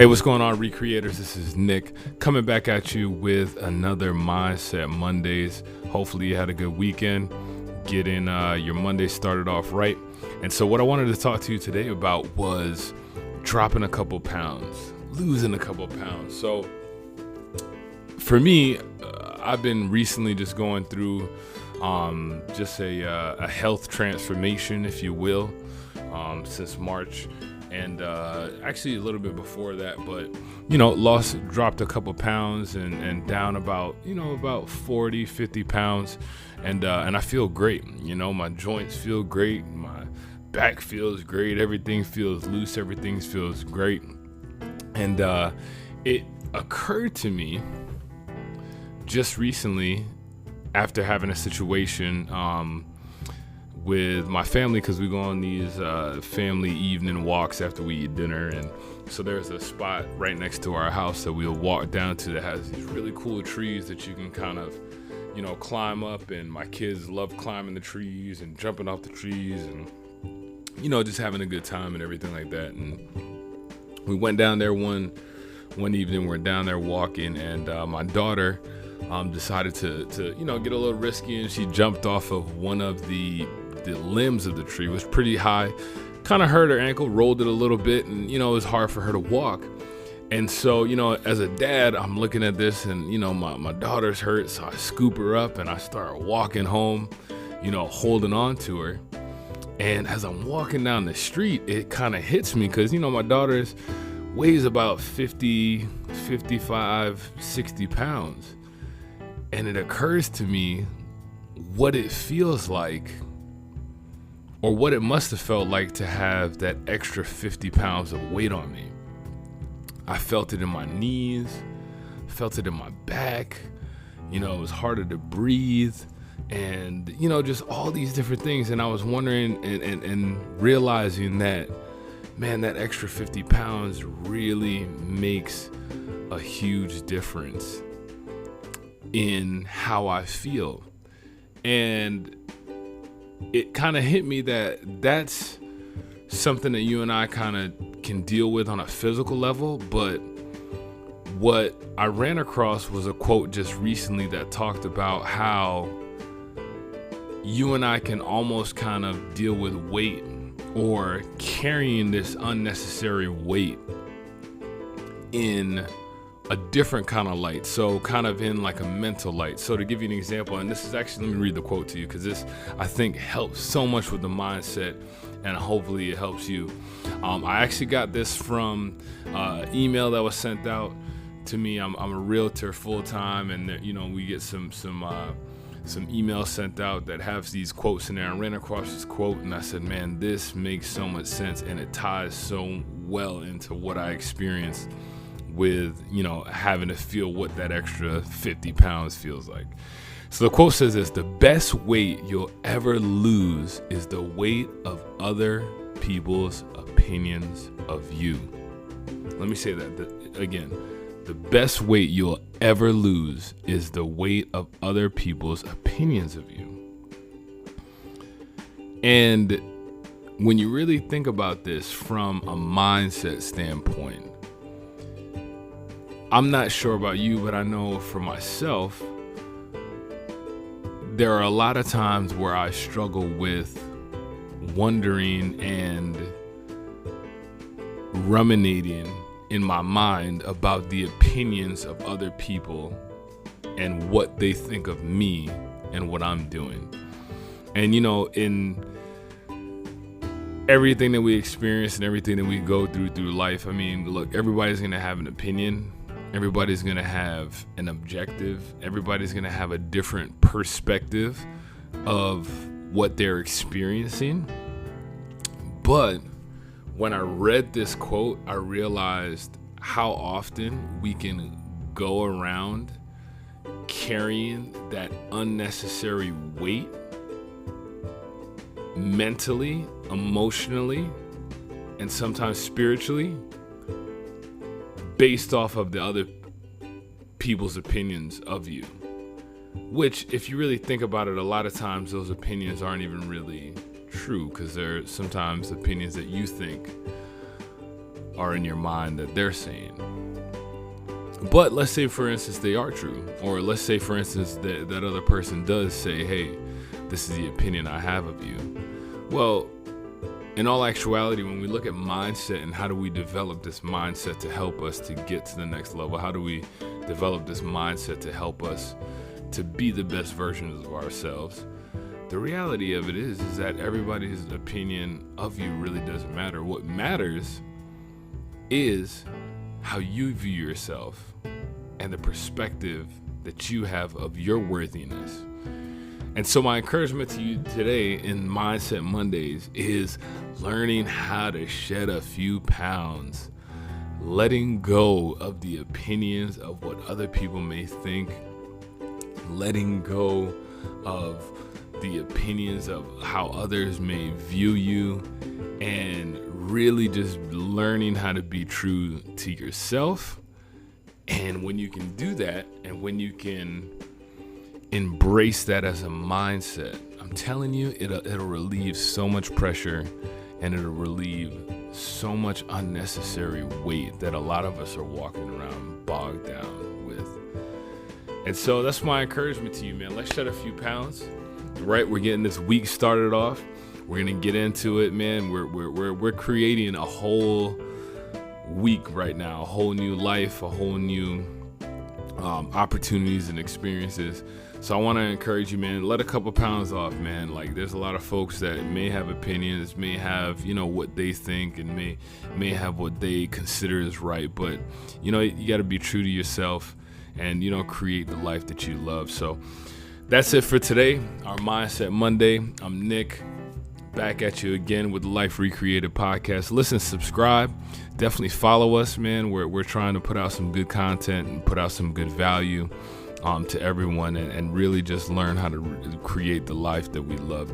Hey, what's going on, Recreators? This is Nick coming back at you with another Mindset Mondays. Hopefully you had a good weekend, getting your Monday started off right. And so what I wanted to talk to you today about was dropping a couple pounds, losing a couple pounds. So for me, I've been recently just going through just a health transformation, if you will, since March. And actually a little bit before that, but dropped a couple pounds and down about 40, 50 pounds, and I feel great. My joints feel great, my back feels great, everything feels loose, everything feels great. And it occurred to me just recently, after having a situation with my family, because we go on these family evening walks after we eat dinner, and so there's a spot right next to our house that we'll walk down to that has these really cool trees that you can kind of climb up, and my kids love climbing the trees and jumping off the trees and just having a good time and everything like that. And we went down there one evening. We're down there walking, and my daughter decided to get a little risky, and she jumped off of one of the limbs of the tree. It was pretty high, kind of hurt her ankle, rolled it a little bit, and it was hard for her to walk. And so as a dad, I'm looking at this, and my daughter's hurt, so I scoop her up and I start walking home, holding on to her. And as I'm walking down the street, it kind of hits me, because my daughter's weighs about 50, 55, 60 pounds. And it occurs to me what it feels like, or what it must have felt like, to have that extra 50 pounds of weight on me. I felt it in my knees, felt it in my back. It was harder to breathe, and just all these different things. And I was wondering and realizing that, man, that extra 50 pounds really makes a huge difference in how I feel. And it kind of hit me that that's something that you and I kind of can deal with on a physical level. But what I ran across was a quote just recently that talked about how you and I can almost kind of deal with weight, or carrying this unnecessary weight, in a different kind of light. So kind of in like a mental light. So to give you an example, and this is actually, let me read the quote to you, because this, I think, helps so much with the mindset, and hopefully it helps you. I actually got this from email that was sent out to me. I'm a realtor full time, and we get some emails sent out that have these quotes in there. I ran across this quote, and I said, man, this makes so much sense, and it ties so well into what I experienced with having to feel what that extra 50 pounds feels like. So the quote says this: the best weight you'll ever lose is the weight of other people's opinions of you. Let me say that again. The best weight you'll ever lose is the weight of other people's opinions of you. And when you really think about this from a mindset standpoint, I'm not sure about you, but I know for myself, there are a lot of times where I struggle with wondering and ruminating in my mind about the opinions of other people and what they think of me and what I'm doing. And in everything that we experience and everything that we go through life, I mean, look, everybody's going to have an opinion. Everybody's going to have an objective. Everybody's going to have a different perspective of what they're experiencing. But when I read this quote, I realized how often we can go around carrying that unnecessary weight mentally, emotionally, and sometimes spiritually, based off of the other people's opinions of you. Which, if you really think about it, a lot of times those opinions aren't even really true, because there are sometimes opinions that you think are in your mind that they're saying. But let's say, for instance, they are true. Or let's say, for instance, that other person does say, hey, this is the opinion I have of you. Well, in all actuality, when we look at mindset and how do we develop this mindset to help us to get to the next level, how do we develop this mindset to help us to be the best versions of ourselves? The reality of it is that everybody's opinion of you really doesn't matter. What matters is how you view yourself and the perspective that you have of your worthiness. And so my encouragement to you today in Mindset Mondays is learning how to shed a few pounds, letting go of the opinions of what other people may think, letting go of the opinions of how others may view you, and really just learning how to be true to yourself. And when you can do that, and when you can embrace that as a mindset, I'm telling you, it'll relieve so much pressure, and it'll relieve so much unnecessary weight that a lot of us are walking around bogged down with. And so that's my encouragement to you, man. Let's shed a few pounds, right? We're getting this week started off. We're gonna get into it, man. We're creating a whole week right now, a whole new life, a whole new opportunities and experiences. So I want to encourage you, man, let a couple pounds off, man. Like, there's a lot of folks that may have opinions, may have, what they think, and may have what they consider is right. But, you got to be true to yourself and, create the life that you love. So that's it for today, our Mindset Monday. I'm Nick, back at you again with the Life Recreated podcast. Listen, subscribe, definitely follow us, man. We're trying to put out some good content and put out some good value to everyone, and really just learn how to create the life that we love.